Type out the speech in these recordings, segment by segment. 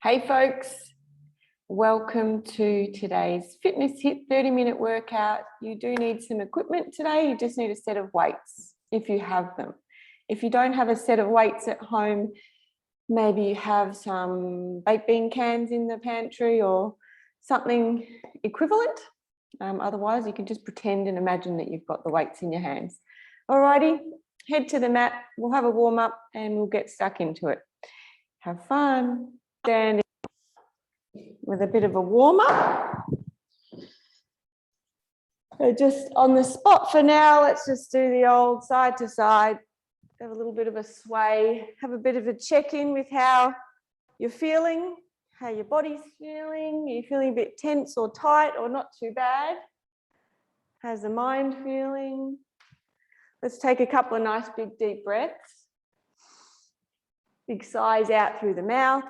Hey folks, welcome to today's Fitness HIIT 30-minute workout. You do need some equipment today. You just need a set of weights if you have them. If you don't have a set of weights at home, maybe you have some baked bean cans in the pantry or something equivalent. Otherwise, you can just pretend and imagine that you've got the weights in your hands. Alrighty, head to the mat. We'll have a warm up and we'll get stuck into it. Have fun. Stand with a bit of a warm up. So just on the spot for now, let's just do the old side to side. Have a little bit of a sway. Have a bit of a check-in with how you're feeling, how your body's feeling. Are you feeling a bit tense or tight or not too bad? How's the mind feeling? Let's take a couple of nice big deep breaths. Big sighs out through the mouth.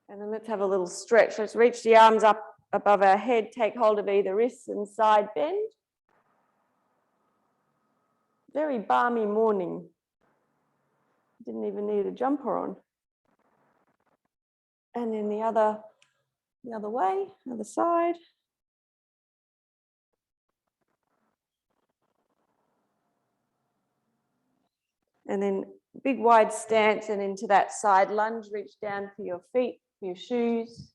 And then let's have a little stretch. Let's reach the arms up above our head, take hold of either wrists and side bend. Very balmy morning. Didn't even need a jumper on. And then the other way, other side. And then big wide stance and into that side lunge, reach down for your feet, for your shoes.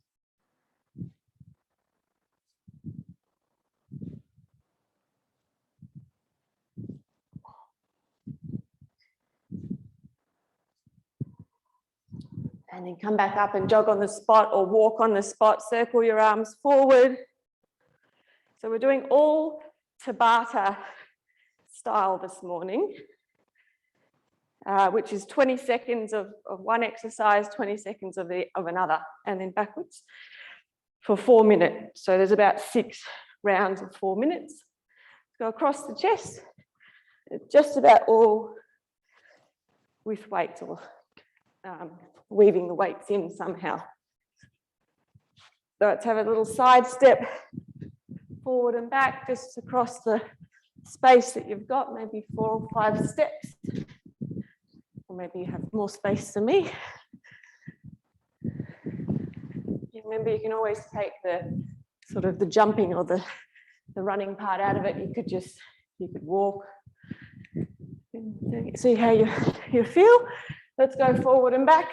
And then come back up and jog on the spot or walk on the spot, circle your arms forward. So we're doing all Tabata style this morning. Which is 20 seconds of one exercise, 20 seconds of another, and then backwards for 4 minutes. So there's about 6 rounds of 4 minutes. Go across the chest, just about all with weights or weaving the weights in somehow. So let's have a little side step forward and back, just across the space that you've got, maybe 4 or 5 steps. Or maybe you have more space than me. Remember, you can always take the sort of the jumping or the running part out of it. You could walk. See how you feel. Let's go forward and back.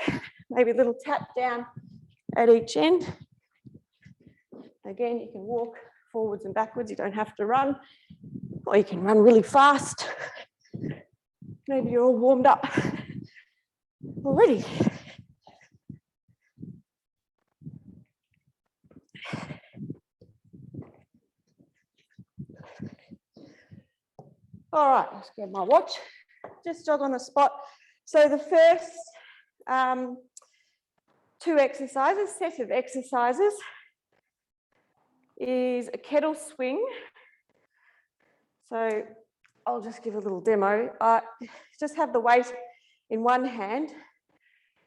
Maybe a little tap down at each end. Again, you can walk forwards and backwards. You don't have to run, or you can run really fast. Maybe you're all warmed up already. All right, let's grab my watch. Just jog on the spot. So the first 2 exercises, set of exercises, is a kettle swing. So I'll just give a little demo. Just have the weight in one hand.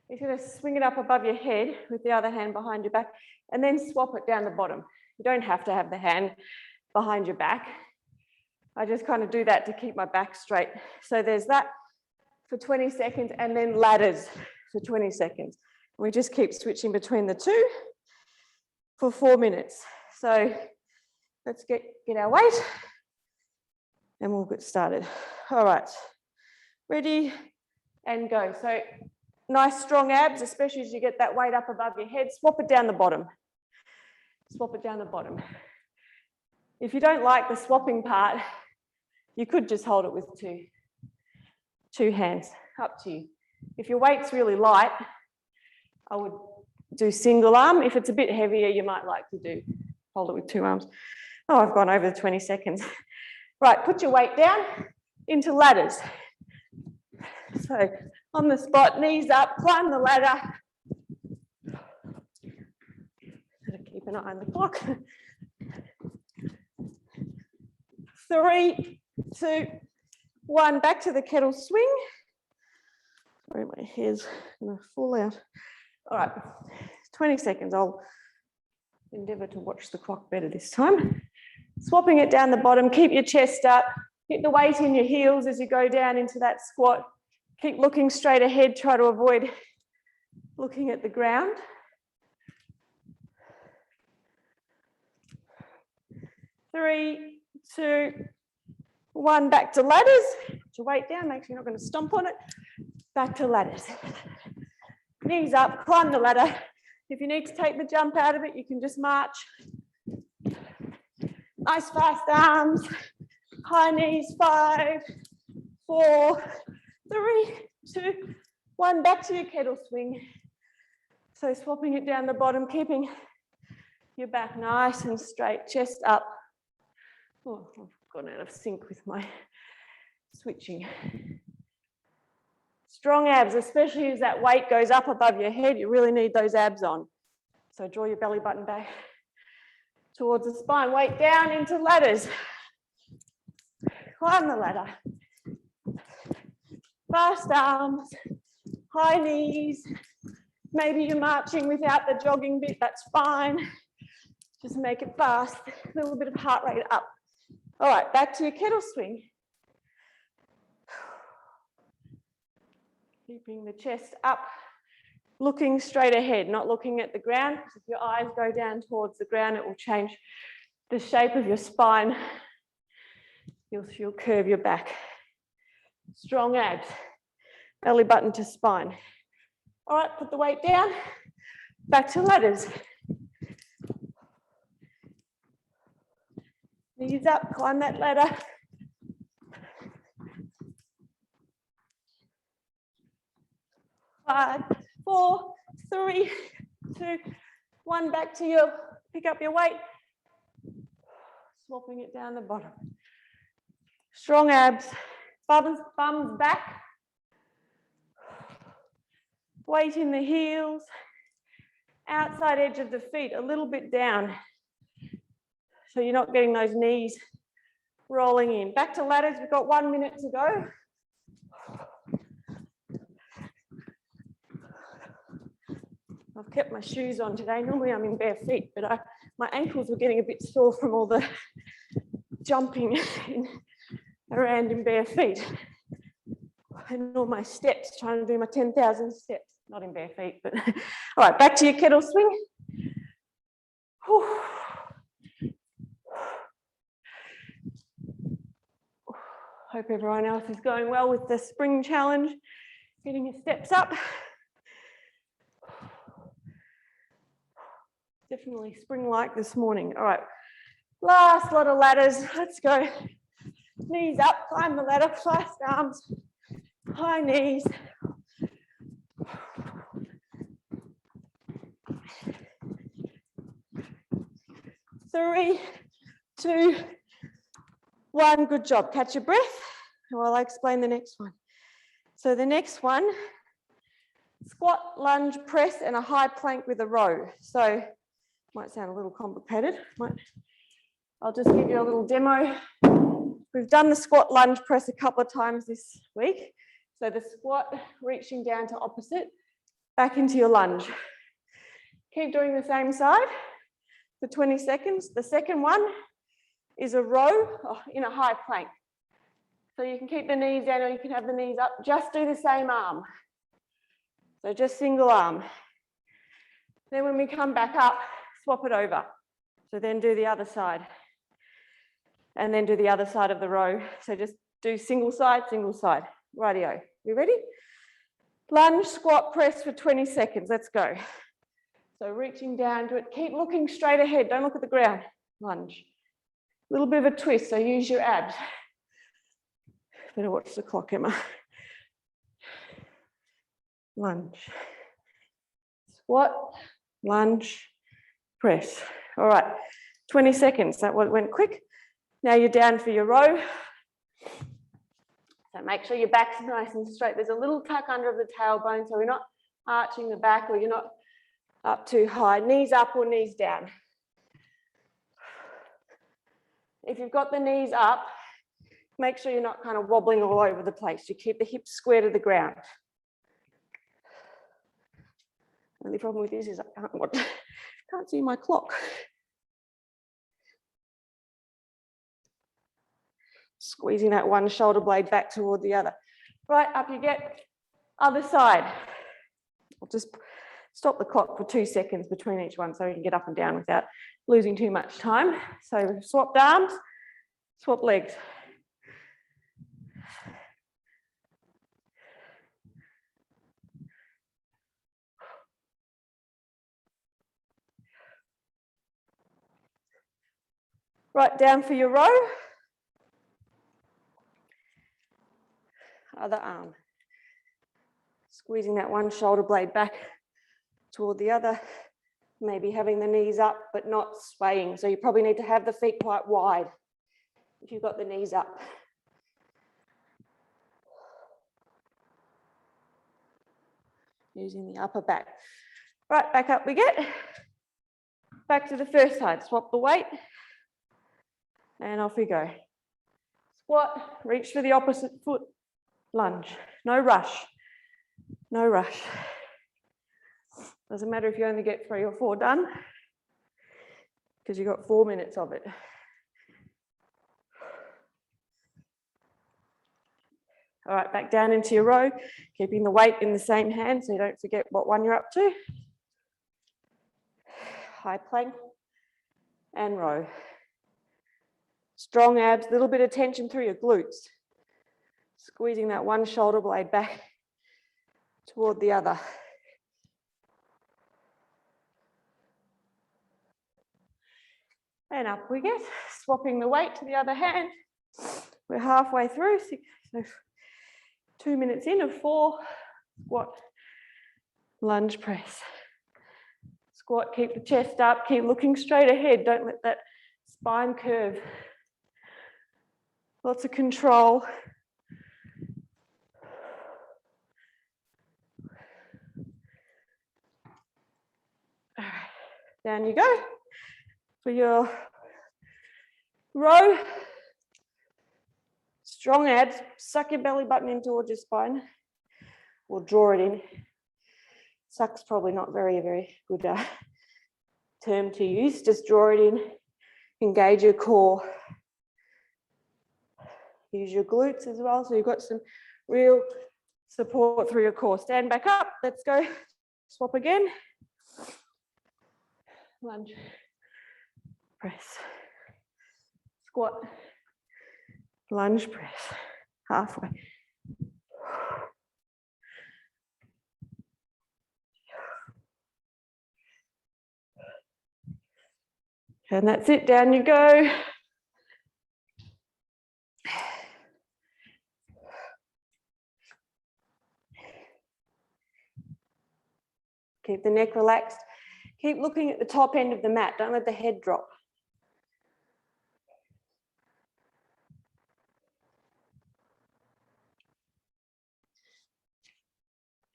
You're going to swing it up above your head with the other hand behind your back and then swap it down the bottom. You don't have to have the hand behind your back. I just kind of do that to keep my back straight. So there's that for 20 seconds and then ladders for 20 seconds. We just keep switching between the 2 for 4 minutes. So let's get our weight and we'll get started. All right, ready and go. So nice strong abs, especially as you get that weight up above your head. Swap it down the bottom. Swap it down the bottom. If you don't like the swapping part, you could just hold it with two hands, up to you. If your weight's really light, I would do single arm. If it's a bit heavier, you might like to hold it with 2 arms. Oh, I've gone over the 20 seconds. Right, put your weight down into ladders. So on the spot, knees up, climb the ladder. Keep an eye on the clock. 3, 2, 1, back to the kettle swing. Sorry, my hair's gonna fall out. All right, 20 seconds. I'll endeavour to watch the clock better this time. Swapping it down the bottom, keep your chest up, hit the weight in your heels as you go down into that squat. Keep looking straight ahead, try to avoid looking at the ground. 3, 2, 1, back to ladders. Put your weight down, make sure you're not going to stomp on it. Back to ladders. Knees up, climb the ladder. If you need to take the jump out of it, you can just march. Nice fast arms. High knees, 5, 4, 3, 2, 1, back to your kettle swing. So swapping it down the bottom, keeping your back nice and straight, chest up. Oh, I've gone out of sync with my switching. Strong abs, especially as that weight goes up above your head, you really need those abs on. So draw your belly button back towards the spine, weight down into ladders. Climb the ladder. Fast arms, high knees. Maybe you're marching without the jogging bit, that's fine. Just make it fast, a little bit of heart rate up. All right, back to your kettle swing. Keeping the chest up, looking straight ahead, not looking at the ground, because if your eyes go down towards the ground, it will change the shape of your spine. You'll curve your back. Strong abs, belly button to spine. All right, put the weight down, back to ladders. Knees up, climb that ladder. Five, 4, 3, 2, 1, back to your, pick up your weight. Swapping it down the bottom. Strong abs, bums back. Weight in the heels. Outside edge of the feet, a little bit down. So you're not getting those knees rolling in. Back to ladders, we've got 1 minute to go. I've kept my shoes on today. Normally I'm in bare feet, but my ankles were getting a bit sore from all the jumping around in bare feet. And all my steps, trying to do my 10,000 steps. Not in bare feet, but all right, back to your kettle swing. Whew. Hope everyone else is going well with the spring challenge, getting your steps up. Definitely spring-like this morning. All right, last lot of ladders. Let's go. Knees up, climb the ladder, fast arms, high knees. Three, 2, 1, good job. Catch your breath while I explain the next one. So the next one, squat, lunge, press, and a high plank with a row. So might sound a little complicated. I'll just give you a little demo. We've done the squat, lunge, press a couple of times this week. So the squat, reaching down to opposite, back into your lunge. Keep doing the same side for 20 seconds. The second one is a row in a high plank. So you can keep the knees down or you can have the knees up. Just do the same arm. So just single arm. Then when we come back up, swap it over. So then do the other side. And then do the other side of the row. So just do single side, rightio. You ready? Lunge, squat, press for 20 seconds. Let's go. So reaching down to it. Keep looking straight ahead. Don't look at the ground. Lunge. A little bit of a twist, so use your abs. Better watch the clock, Emma. Lunge. Squat, lunge, press. All right, 20 seconds. That went quick. Now you're down for your row. So make sure your back's nice and straight. There's a little tuck under the tailbone, so we're not arching the back or you're not up too high. Knees up or knees down. If you've got the knees up, make sure you're not kind of wobbling all over the place. You keep the hips square to the ground. The only problem with this is I can't see my clock. Squeezing that one shoulder blade back toward the other. Right, up you get. Other side. I'll just stop the clock for 2 seconds between each one so you can get up and down without losing too much time. So we've swapped arms, swap legs. Right down for your row. Other arm. Squeezing that one shoulder blade back toward the other. Maybe having the knees up but not swaying. So you probably need to have the feet quite wide if you've got the knees up. Using the upper back. Right, back up we get. Back to the first side. Swap the weight. And off we go. Squat, reach for the opposite foot, lunge. No rush, no rush. Doesn't matter if you only get 3 or 4 done, because you've got 4 minutes of it. All right, back down into your row, keeping the weight in the same hand so you don't forget what one you're up to. High plank and row. Strong abs, a little bit of tension through your glutes. Squeezing that one shoulder blade back toward the other. And up we get, swapping the weight to the other hand. We're halfway through, so 2 minutes in of 4. Squat, lunge press. Squat, keep the chest up, keep looking straight ahead. Don't let that spine curve. Lots of control. All right, down you go. For your row, strong abs, suck your belly button in towards your spine, or draw it in. Suck's probably not very good term to use. Just draw it in, engage your core. Use your glutes as well, so you've got some real support through your core. Stand back up, let's go. Swap again. Lunge, press, squat, lunge, press, halfway. And that's it, down you go. Keep the neck relaxed. Keep looking at the top end of the mat. Don't let the head drop.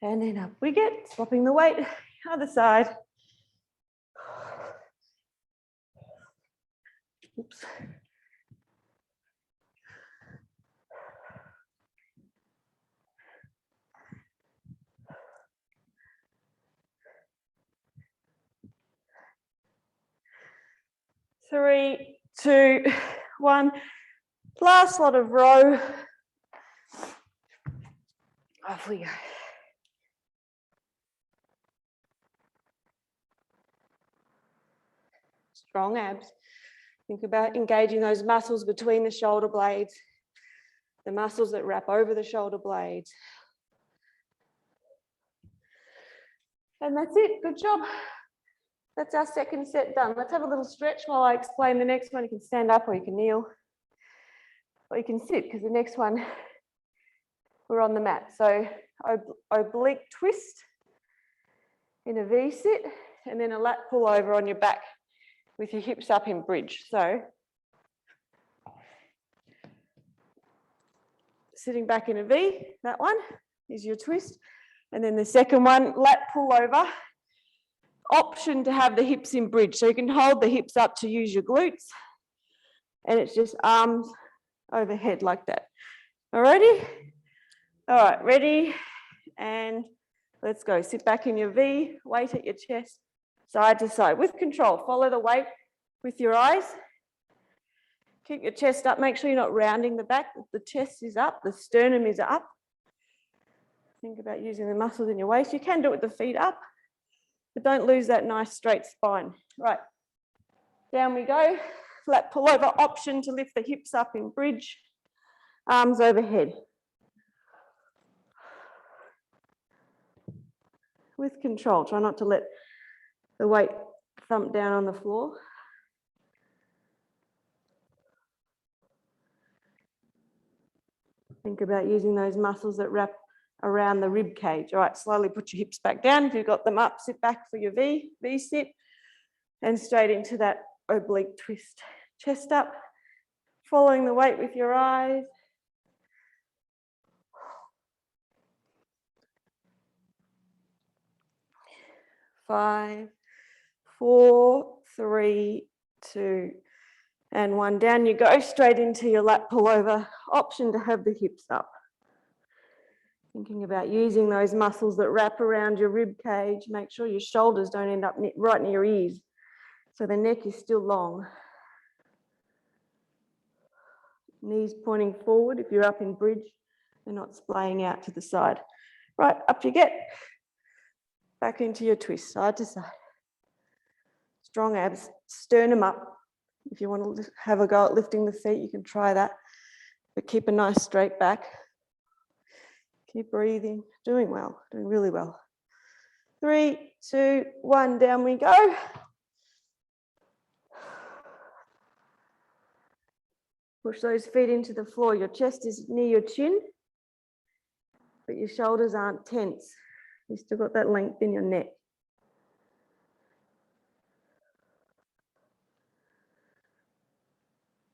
And then up we get, swapping the weight, other side. Oops. Three, 2, 1. Last lot of row. Off we go. Strong abs. Think about engaging those muscles between the shoulder blades, the muscles that wrap over the shoulder blades. And that's it. Good job. That's our second set done. Let's have a little stretch while I explain the next one. You can stand up or you can kneel or you can sit, because the next one we're on the mat. So oblique twist in a V sit, and then a lat pull over on your back with your hips up in bridge. So sitting back in a V, that one is your twist. And then the second one, lat pull over. Option to have the hips in bridge. So you can hold the hips up to use your glutes. And it's just arms overhead like that. Alrighty? All right, ready? And let's go. Sit back in your V, weight at your chest, side to side with control. Follow the weight with your eyes. Keep your chest up. Make sure you're not rounding the back. The chest is up, the sternum is up. Think about using the muscles in your waist. You can do it with the feet up, but don't lose that nice straight spine. Right, down we go. Lat pullover option to lift the hips up in bridge, arms overhead. With control, try not to let the weight thump down on the floor. Think about using those muscles that wrap around the rib cage. All right, slowly put your hips back down. If you've got them up, sit back for your V sit, and straight into that oblique twist. Chest up, following the weight with your eyes. Five, 4, 3, 2, and 1. Down you go, straight into your lat pullover. Option to have the hips up. Thinking about using those muscles that wrap around your rib cage. Make sure your shoulders don't end up right near your ears, so the neck is still long. Knees pointing forward. If you're up in bridge, they're not splaying out to the side. Right, up you get. Back into your twist, side to side. Strong abs, sternum up. If you want to have a go at lifting the feet, you can try that. But keep a nice straight back. Keep breathing, doing well, doing really well. 3, 2, 1, down we go. Push those feet into the floor. Your chest is near your chin, but your shoulders aren't tense. You've still got that length in your neck.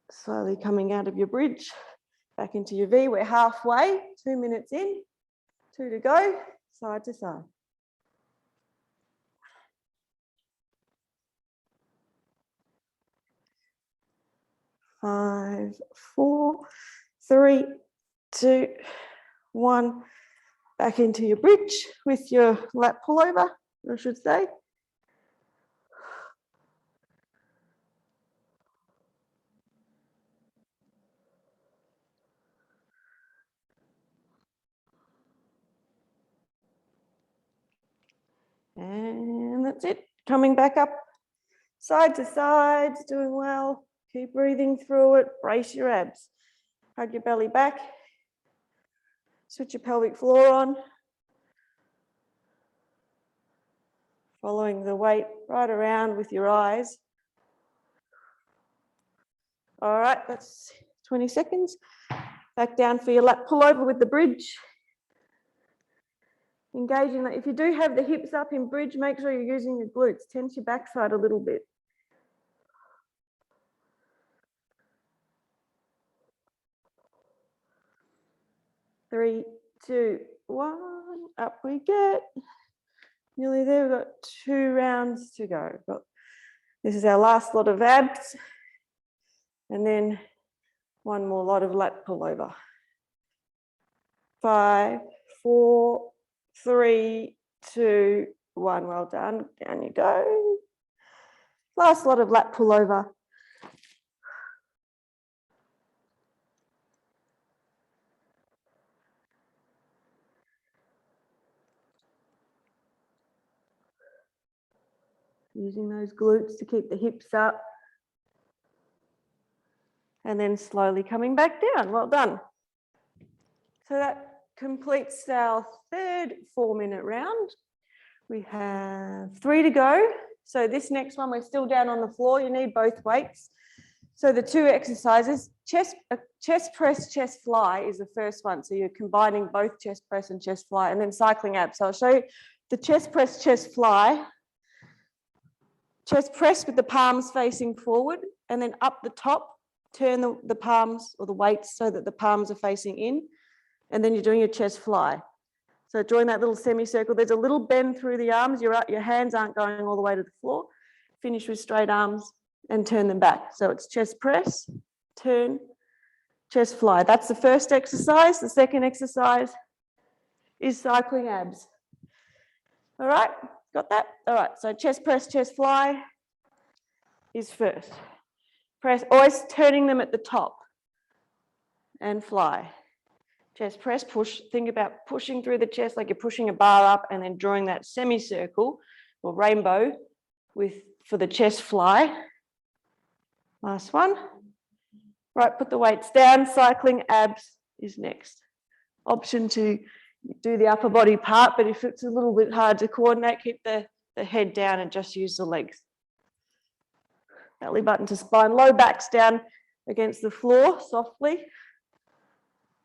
Slowly coming out of your bridge, back into your V. We're halfway, 2 minutes in, 2 to go, side to side. Five, 4, 3, 2, 1. Back into your bridge with your lat pullover, I should say. And that's it. Coming back up, side to side, doing well. Keep breathing through it. Brace your abs. Hug your belly back. Switch your pelvic floor on. Following the weight right around with your eyes. All right, that's 20 seconds. Back down for your lat pullover with the bridge. Engaging that. If you do have the hips up in bridge, make sure you're using your glutes. Tense your backside a little bit. Three, 2, 1. Up we get. Nearly there. We've got 2 rounds to go. This is our last lot of abs. And then 1 more lot of lat pullover. 5, 4, 3, 2, 1. Well done. Down you go. Last lot of lat pullover. Using those glutes to keep the hips up. And then slowly coming back down. Well done. So that completes our third 4-minute round. We have 3 to go. So this next one, we're still down on the floor. You need both weights. So the 2 exercises, chest press, chest fly is the first one. So you're combining both chest press and chest fly, and then cycling abs. So I'll show you the chest press, chest fly. Chest press with the palms facing forward, and then up the top, turn the palms or the weights so that the palms are facing in, and then you're doing your chest fly. So drawing that little semicircle, there's a little bend through the arms, your hands aren't going all the way to the floor. Finish with straight arms and turn them back. So it's chest press, turn, chest fly. That's the first exercise. The second exercise is cycling abs. All right, got that? All right, so chest press, chest fly is first. Press, always turning them at the top and fly. Chest press, push. Think about pushing through the chest like you're pushing a bar up and then drawing that semicircle or rainbow for the chest fly. Last one. Right, put the weights down. Cycling abs is next. Option to do the upper body part, but if it's a little bit hard to coordinate, keep the head down and just use the legs. Belly button to spine, low backs down against the floor softly.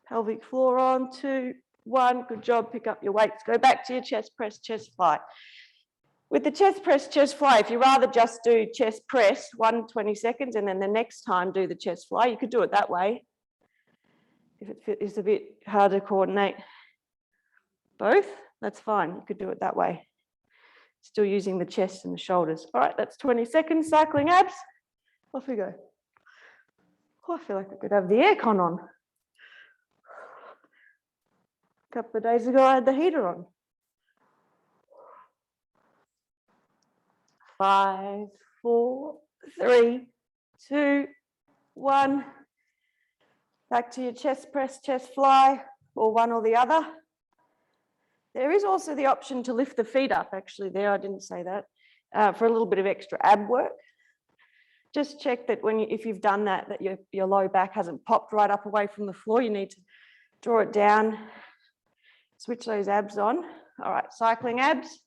Pelvic floor on, 2, 1, good job, pick up your weights. Go back to your chest press, chest fly. With the chest press, chest fly, if you rather just do chest press, 20 seconds, and then the next time do the chest fly, you could do it that way. If it is a bit hard to coordinate both, that's fine, you could do it that way. Still using the chest and the shoulders. All right, that's 20 seconds, cycling abs. Off we go. Oh, I feel like I could have the aircon on. A couple of days ago, I had the heater on. 5, 4, 3, 2, 1. Back to your chest press, chest fly, or one or the other. There is also the option to lift the feet up, actually there, I didn't say that, for a little bit of extra ab work. Just check that if you've done that your low back hasn't popped right up away from the floor. You need to draw it down, switch those abs on. All right, cycling abs.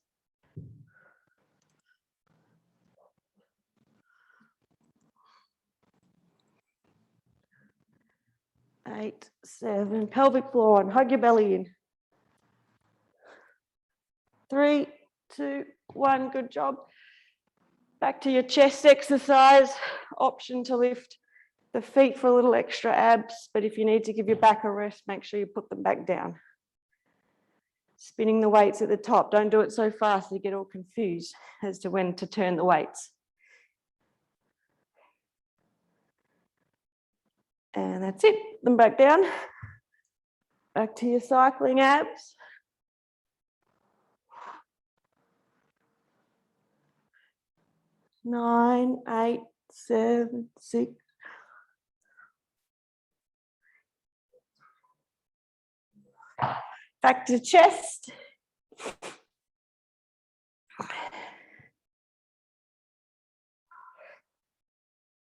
Eight, 7, pelvic floor on, hug your belly in. 3, 2, 1, good job. Back to your chest exercise. Option to lift the feet for a little extra abs, but if you need to give your back a rest, make sure you put them back down. Spinning the weights at the top. Don't do it so fast you get all confused as to when to turn the weights. And that's it. Put them back down. Back to your cycling abs. Nine, 8, 7, 6. Back to chest.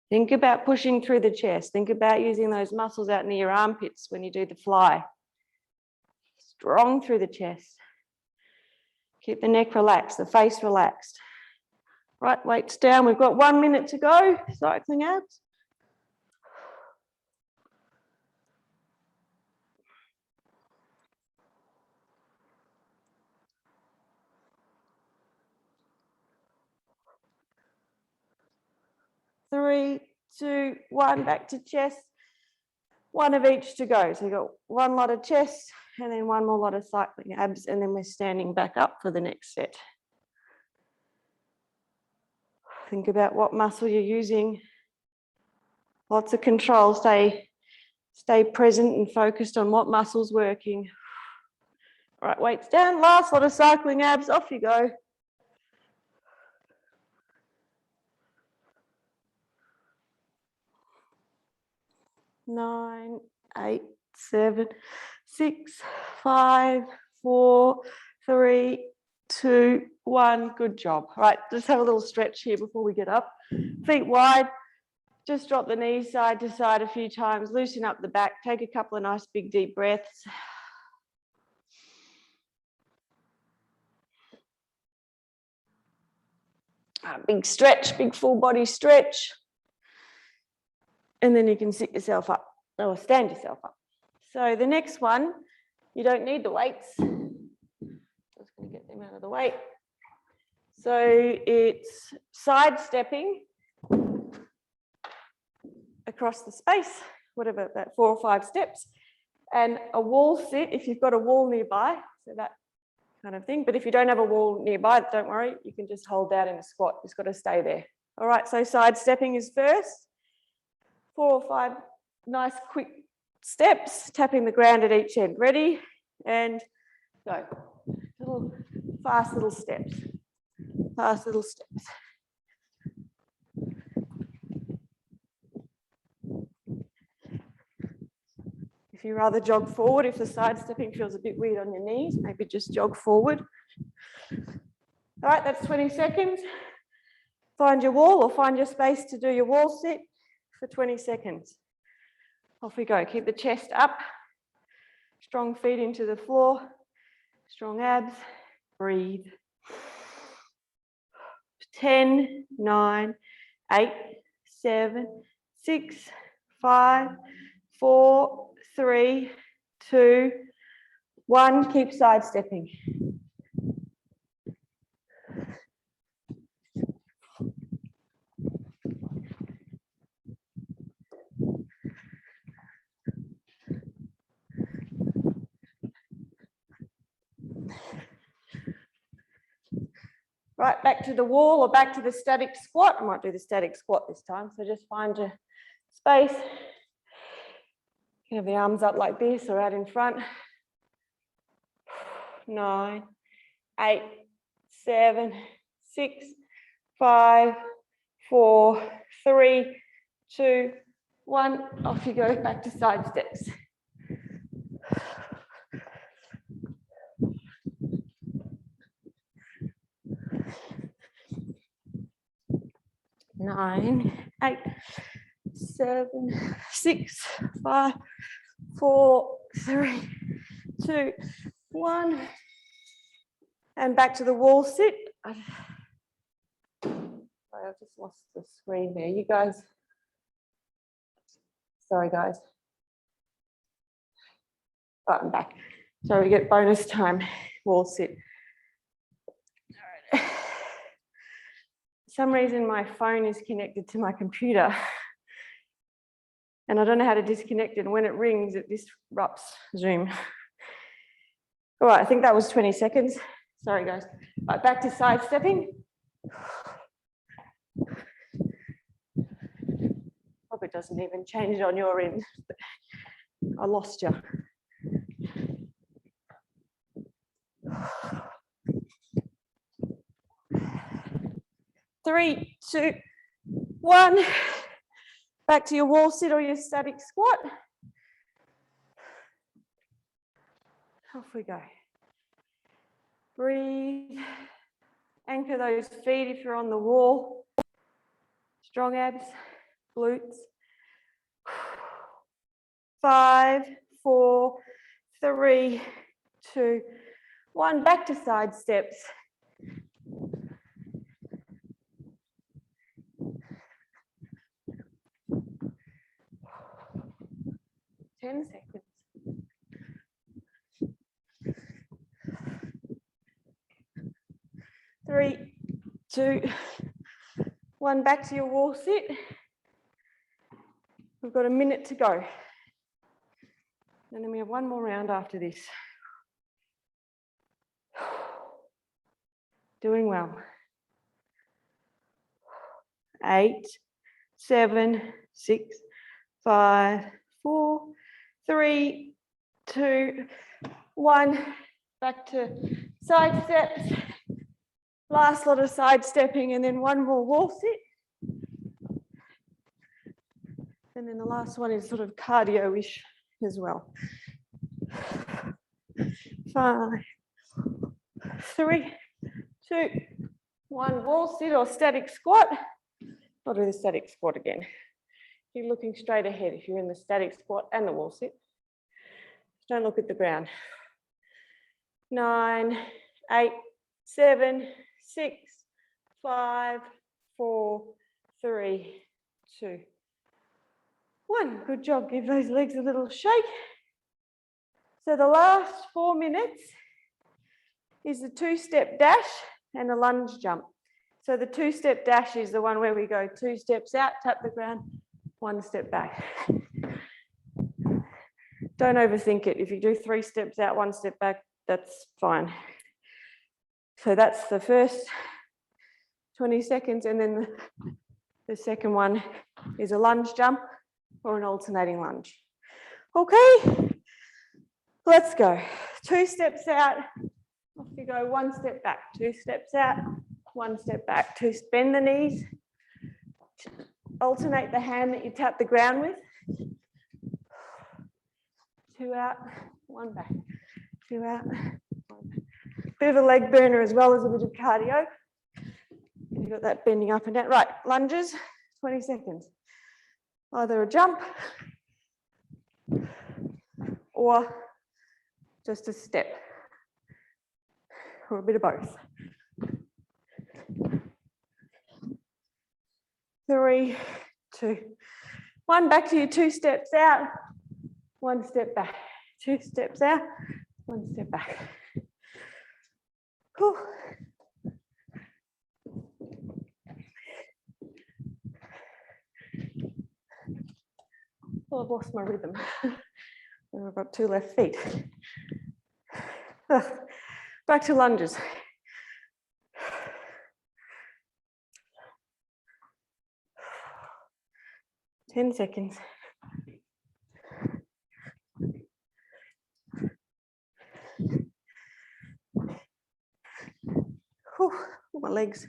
Think about pushing through the chest. Think about using those muscles out near your armpits when you do the fly. Strong through the chest. Keep the neck relaxed, the face relaxed. Right, weights down. We've got 1 minute to go. Cycling abs. Three, 2, 1, back to chest. 1 of each to go. So you've got 1 lot of chest and then 1 more lot of cycling abs, and then we're standing back up for the next set. Think about what muscle you're using. Lots of control. Stay present and focused on what muscle's working. All right, weights down. Last lot of cycling abs. Off you go. Nine, 8, 7, 6, 5, 4, 3, 2, 1. Good job. All right, just have a little stretch here before we get up. Feet wide. Just drop the knees side to side a few times. Loosen up the back. Take a couple of nice big deep breaths. Big stretch, big full body stretch. And then you can sit yourself up or stand yourself up. So the next one, you don't need the weights. Just going to get them out of the way. So it's sidestepping across the space, whatever, about 4 or 5 steps, and a wall sit if you've got a wall nearby, so that kind of thing. But if you don't have a wall nearby, don't worry, you can just hold that in a squat. It's got to stay there. All right, so sidestepping is first. 4 or 5 nice quick steps, tapping the ground at each end. Ready? And go. Fast little steps. Fast little steps. If If you rather jog forward, if the side stepping feels a bit weird on your knees, maybe just jog forward. All right, that's 20 seconds. Find your wall or find your space to do your wall sit for 20 seconds. Off we go. Keep the chest up. Strong feet into the floor. Strong abs. Breathe. 10, 9, 8, 7, 6, 5, 4, 3, 2, 1. Keep side stepping. Right, back to the wall or back to the static squat. I might do the static squat this time. So just find your space. You can have the arms up like this or out in front. 9, 8, 7, 6, 5, 4, 3, 2, 1. Off you go, back to side steps. Nine, 8, 7, 6, 5, 4, 3, 2, 1. And back to the wall sit. Sorry, I've just lost the screen there. You guys. Sorry, guys. Oh, I'm back. So we get bonus time. Wall sit. All right. For some reason, my phone is connected to my computer. And I don't know how to disconnect it. And when it rings, it disrupts Zoom. All right, I think that was 20 seconds. Sorry, guys. Right, back to side stepping. Probably doesn't even change it on your end. I lost you. Three, 2, 1. Back to your wall sit or your static squat. Off we go. Breathe. Anchor those feet if you're on the wall. Strong abs, glutes. 5, 4, 3, 2, 1. Back to side steps. Ten seconds. 3, 2, 1. Back to your wall sit. We've got a minute to go. And then we have one more round after this. Doing well. 8, 7, 6, 5, 4, 3, 2, 1. Back to side steps. Last lot of side stepping and then one more wall sit. And then the last one is sort of cardio-ish as well. 5, 3, 2, 1. Wall sit or static squat. I'll do the static squat again. Keep looking straight ahead if you're in the static squat and the wall sit. Don't look at the ground. 9, 8, 7, 6, 5, 4, 3, 2, 1. Good job. Give those legs a little shake. So the last 4 minutes is the 2-step dash and a lunge jump. So the 2-step dash is the one where we go 2 steps out, tap the ground, 1 step back. Don't overthink it. If you do 3 steps out, 1 step back, that's fine. So that's the first 20 seconds. And then the second one is a lunge jump or an alternating lunge. Okay, let's go. 2 steps out. Off you go. 1 step back. 2 steps out. 1 step back. 2. Bend the knees. Alternate the hand that you tap the ground with. 2 out, 1 back, 2 out, 1 back. Bit of a leg burner as well as a bit of cardio. You've got that bending up and down. Right, lunges, 20 seconds. Either a jump or just a step, or a bit of both. 3, 2, 1. Back to your 2 steps out, 1 step back. 2 steps out, 1 step back. Whew. Oh, I've lost my rhythm. I've got 2 left feet. Back to lunges. Ten seconds. Whew, my legs.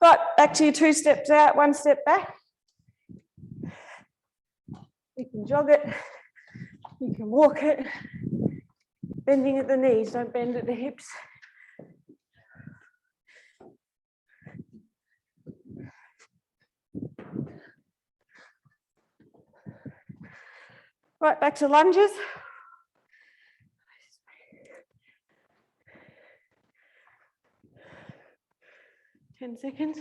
Right, back to your 2 steps out, 1 step back. You can jog it, you can walk it, bending at the knees, don't bend at the hips. Right, back to lunges. Ten seconds.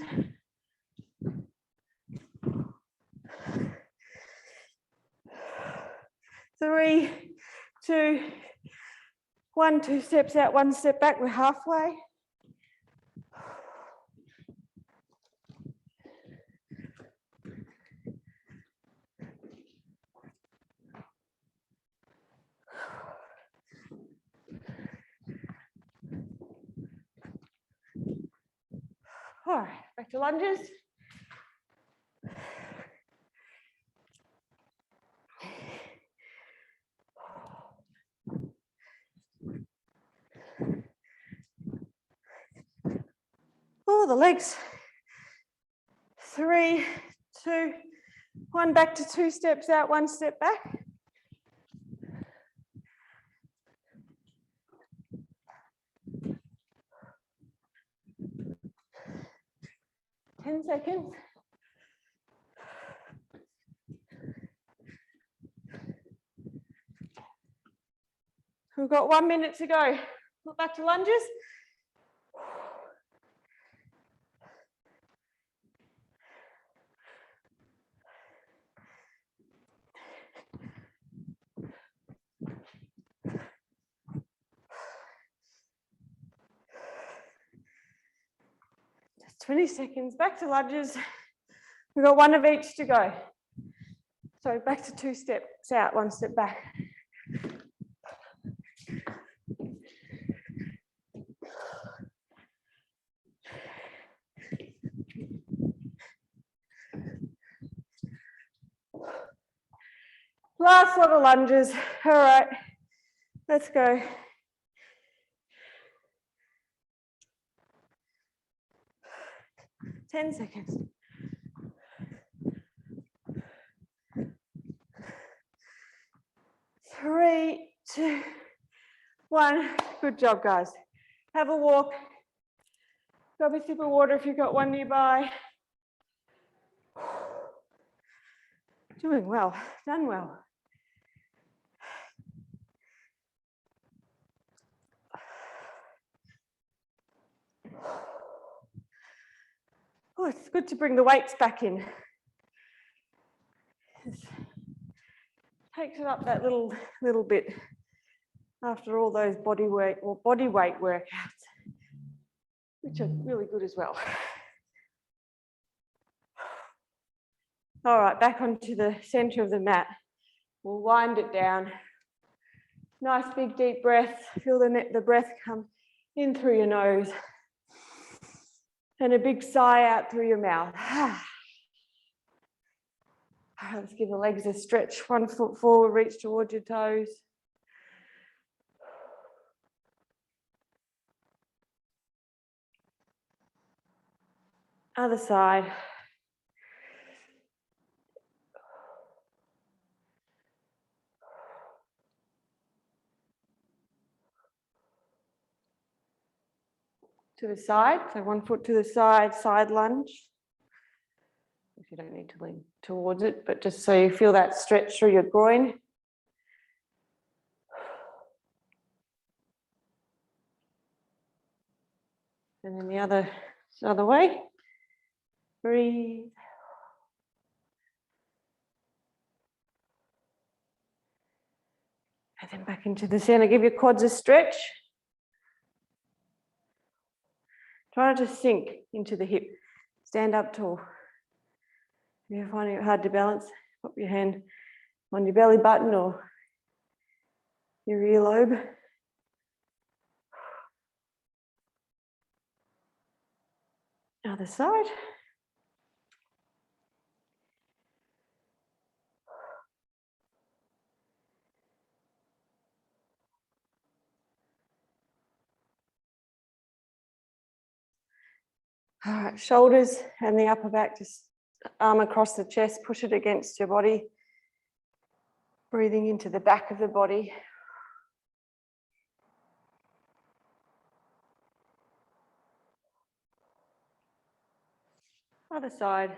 Three, 2, 1, 2 steps out, 1 step back. We're halfway. All right, back to lunges. Oh, the legs. 3, 2, 1. Back to 2 steps out, 1 step back. Ten seconds. We've got 1 minute to go. Look back to lunges. Just 20 seconds. Back to lunges. We've got 1 of each to go. So back to 2 steps out, 1 step back. Last lot of lunges. All right, let's go. Ten seconds. 3, 2, 1. Good job, guys. Have a walk. Grab a sip of water if you've got one nearby. Doing well, done well. Oh, it's good to bring the weights back in. Takes it up that little bit after all those body weight workouts, which are really good as well. All right, back onto the center of the mat. We'll wind it down. Nice big deep breath. Feel the breath come in through your nose. And a big sigh out through your mouth. Let's give the legs a stretch. 1 foot forward, reach towards your toes. Other side. to the side. So one foot to the side, side lunge. If you don't need to lean towards it, but just so you feel that stretch through your groin. And then the other way. Breathe. And then back into the center. Give your quads a stretch. Try not to sink into the hip. Stand up tall. If you're finding it hard to balance, put your hand on your belly button or your earlobe. Other side. All right, shoulders and the upper back, just arm across the chest, push it against your body. Breathing into the back of the body. Other side.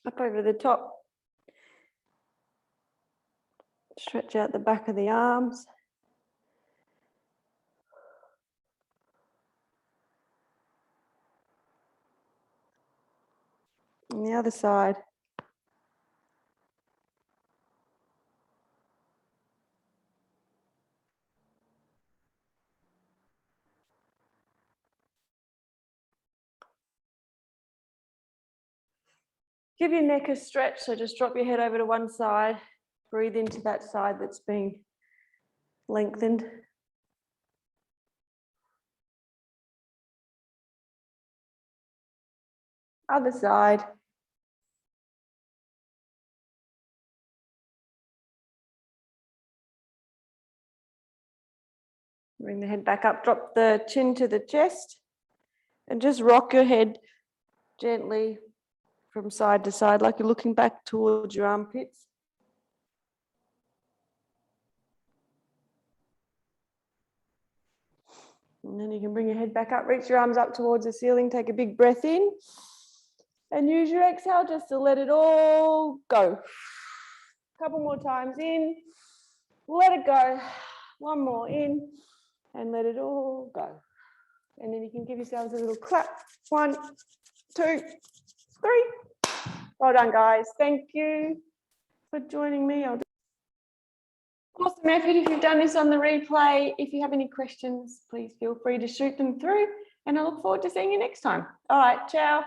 Up over the top. Stretch out the back of the arms. And the other side. Give your neck a stretch, so just drop your head over to one side. Breathe into that side that's being lengthened. Other side. Bring the head back up, drop the chin to the chest, and just rock your head gently from side to side, like you're looking back towards your armpits. And then you can bring your head back up, reach your arms up towards the ceiling, take a big breath in, and use your exhale just to let it all go. A couple more times in, let it go. One more in, and let it all go. And then you can give yourselves a little clap. 1, 2, 3. Well done, guys. Thank you for joining me. Awesome effort if you've done this on the replay. If you have any questions, please feel free to shoot them through, and I look forward to seeing you next time. All right, ciao.